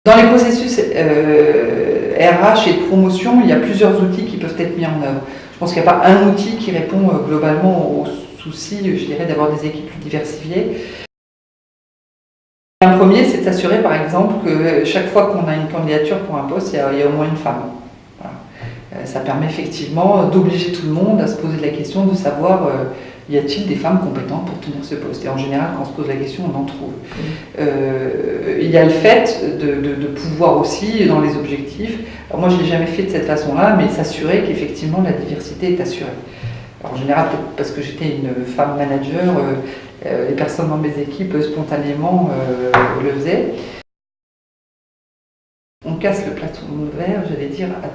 Dans les processus RH et de promotion, il y a plusieurs outils qui peuvent être mis en œuvre. Je pense qu'il n'y a pas un outil qui répond globalement aux soucis, je dirais, d'avoir des équipes plus diversifiées. Un premier, c'est de s'assurer par exemple que chaque fois qu'on a une candidature pour un poste, il y a au moins une femme. Voilà. Ça permet effectivement d'obliger tout le monde à se poser la question de savoir y a-t-il des femmes compétentes pour tenir ce poste. Et en général, quand on se pose la question, on en trouve. Il y a le fait de pouvoir aussi, dans les objectifs, alors moi je ne l'ai jamais fait de cette façon-là, mais s'assurer qu'effectivement la diversité est assurée. Alors, en général, peut-être parce que j'étais une femme manager, les personnes dans mes équipes spontanément le faisaient. On casse le plafond de verre, j'allais dire, à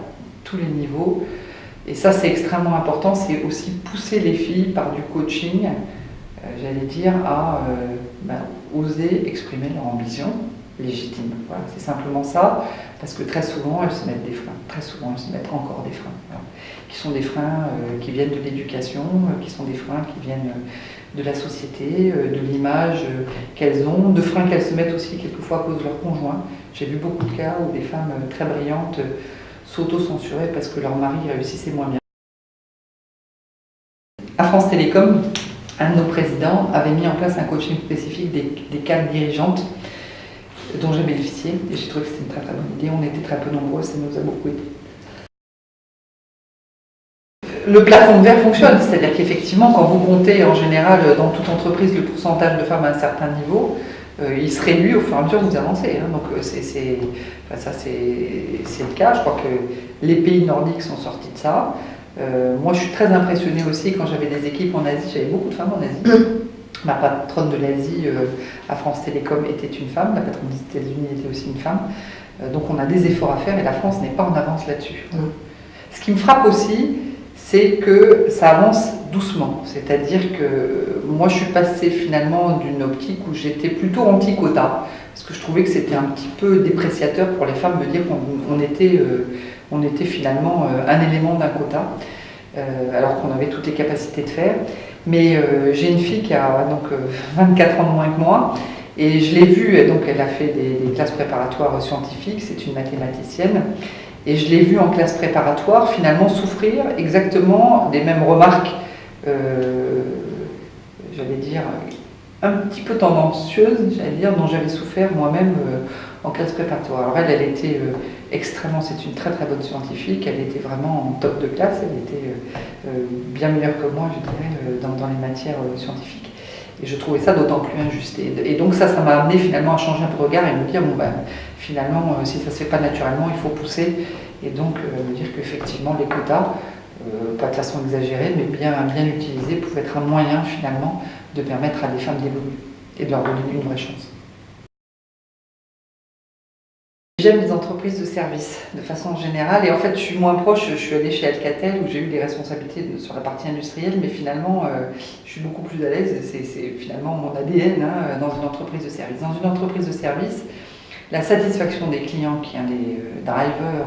tous les niveaux. Et ça, c'est extrêmement important, c'est aussi pousser les filles par du coaching, j'allais dire, à oser exprimer leur ambition légitime. Voilà, c'est simplement ça, parce que très souvent, elles se mettent des freins. Très souvent, elles se mettent encore des freins. Voilà, qui sont des freins qui viennent de l'éducation, qui sont des freins qui viennent de la société, de l'image qu'elles ont, de freins qu'elles se mettent aussi quelquefois à cause de leur conjoint. J'ai vu beaucoup de cas où des femmes très brillantes s'auto-censuraient parce que leur mari réussissait moins bien. À France Télécom, un de nos présidents avait mis en place un coaching spécifique des cadres dirigeantes dont j'ai bénéficié et j'ai trouvé que c'était une très très bonne idée. On était très peu nombreux, ça nous a beaucoup aidé. Le plafond de verre fonctionne, c'est-à-dire qu'effectivement, quand vous comptez en général dans toute entreprise le pourcentage de femmes à un certain niveau, il se réduit au fur et à mesure que vous avancez. Hein. Donc ça c'est le cas. Je crois que les pays nordiques sont sortis de ça. Moi, je suis très impressionnée aussi quand j'avais des équipes en Asie. J'avais beaucoup de femmes en Asie. Ma patronne de l'Asie à France Télécom était une femme. La patronne des États-Unis était aussi une femme. Donc on a des efforts à faire et la France n'est pas en avance là-dessus. Ce qui me frappe aussi, c'est que ça avance doucement. C'est-à-dire que moi, je suis passée finalement d'une optique où j'étais plutôt anti-quota, parce que je trouvais que c'était un petit peu dépréciateur pour les femmes de dire qu'on était finalement un élément d'un quota, alors qu'on avait toutes les capacités de faire. Mais j'ai une fille qui a donc 24 ans de moins que moi, et je l'ai vue, donc elle a fait des classes préparatoires scientifiques, c'est une mathématicienne, et je l'ai vue en classe préparatoire finalement souffrir exactement des mêmes remarques, j'allais dire, un petit peu tendancieuses, j'allais dire, dont j'avais souffert moi-même en classe préparatoire. Alors elle était extrêmement, c'est une très très bonne scientifique, elle était vraiment en top de classe, elle était bien meilleure que moi, je dirais, dans les matières scientifiques. Et je trouvais ça d'autant plus injuste. Et donc ça m'a amené finalement à changer un peu de regard et me dire, bon ben, finalement, si ça ne se fait pas naturellement, il faut pousser. Et donc me dire qu'effectivement, les quotas, pas de façon exagérée, mais bien utilisés, pouvaient être un moyen finalement de permettre à des femmes d'évoluer et de leur donner une vraie chance. J'aime les entreprises de service de façon générale et en fait je suis moins proche, je suis allée chez Alcatel où j'ai eu des responsabilités sur la partie industrielle, mais finalement je suis beaucoup plus à l'aise, c'est finalement mon ADN hein, dans une entreprise de service. Dans une entreprise de service, la satisfaction des clients qui est un des drivers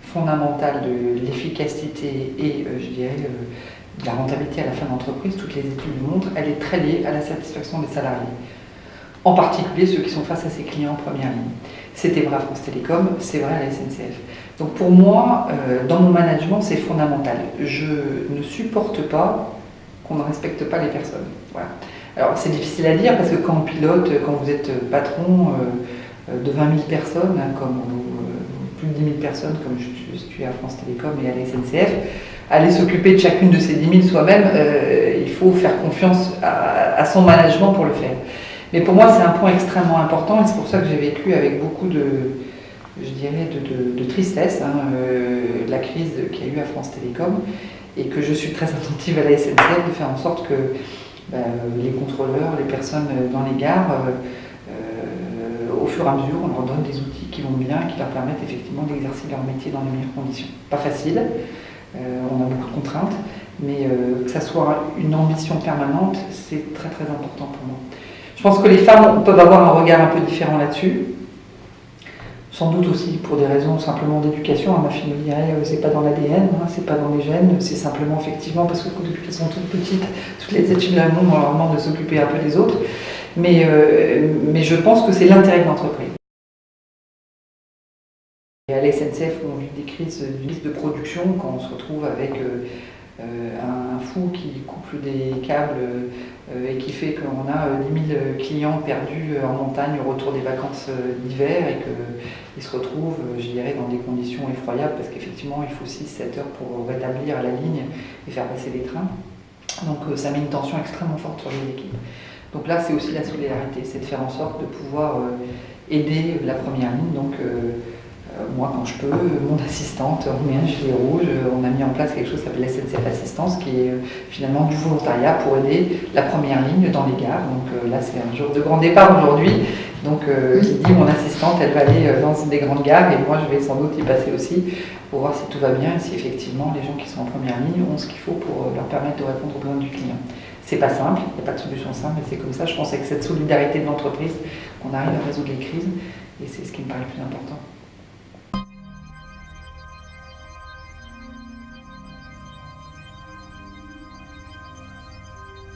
fondamentaux de l'efficacité et je dirais de la rentabilité à la fin de l'entreprise, toutes les études le montrent, elle est très liée à la satisfaction des salariés. En particulier ceux qui sont face à ces clients en première ligne. C'était vrai à France Télécom, c'est vrai à la SNCF. Donc pour moi, dans mon management, c'est fondamental. Je ne supporte pas qu'on ne respecte pas les personnes. Voilà. Alors c'est difficile à dire parce que quand on pilote, quand vous êtes patron de 20 000 personnes, hein, comme plus de 10 000 personnes comme je suis à France Télécom et à la SNCF, aller s'occuper de chacune de ces 10 000 soi-même, il faut faire confiance à son management pour le faire. Mais pour moi, c'est un point extrêmement important et c'est pour ça que j'ai vécu avec beaucoup de, je dirais, de tristesse la crise qu'il y a eu à France Télécom et que je suis très attentive à la SNCF de faire en sorte que les contrôleurs, les personnes dans les gares, au fur et à mesure, on leur donne des outils qui vont bien, qui leur permettent effectivement d'exercer leur métier dans les meilleures conditions. Pas facile, on a beaucoup de contraintes, mais que ça soit une ambition permanente, c'est très très important pour moi. Je pense que les femmes peuvent avoir un regard un peu différent là-dessus, sans doute aussi pour des raisons simplement d'éducation. Ma fille me dirait c'est pas dans l'ADN, hein, c'est pas dans les gènes, c'est simplement effectivement parce que depuis qu'elles sont toutes petites, toutes les études là on leur demande de s'occuper un peu des autres. Mais je pense que c'est l'intérêt de l'entreprise. Et à la SNCF, on vit des crises de production quand on se retrouve avec un fou qui coupe des câbles et qui fait qu'on a 10 000 clients perdus en montagne au retour des vacances d'hiver et qu'ils se retrouvent, je dirais, dans des conditions effroyables parce qu'effectivement il faut 6-7 heures pour rétablir la ligne et faire passer les trains. Donc ça met une tension extrêmement forte sur les équipes. Donc là c'est aussi la solidarité, c'est de faire en sorte de pouvoir aider la première ligne. Donc moi quand je peux, mon assistante, on met un gilet rouge, on a mis en place quelque chose qui s'appelle SNCF Assistance qui est finalement du volontariat pour aider la première ligne dans les gares. Donc là c'est un jour de grand départ aujourd'hui. Donc qui dit mon assistante elle va aller dans des grandes gares et moi je vais sans doute y passer aussi pour voir si tout va bien et si effectivement les gens qui sont en première ligne ont ce qu'il faut pour leur permettre de répondre aux besoins du client. C'est pas simple, il n'y a pas de solution simple, mais c'est comme ça, je pense, avec cette solidarité de l'entreprise qu'on arrive à résoudre les crises et c'est ce qui me paraît le plus important.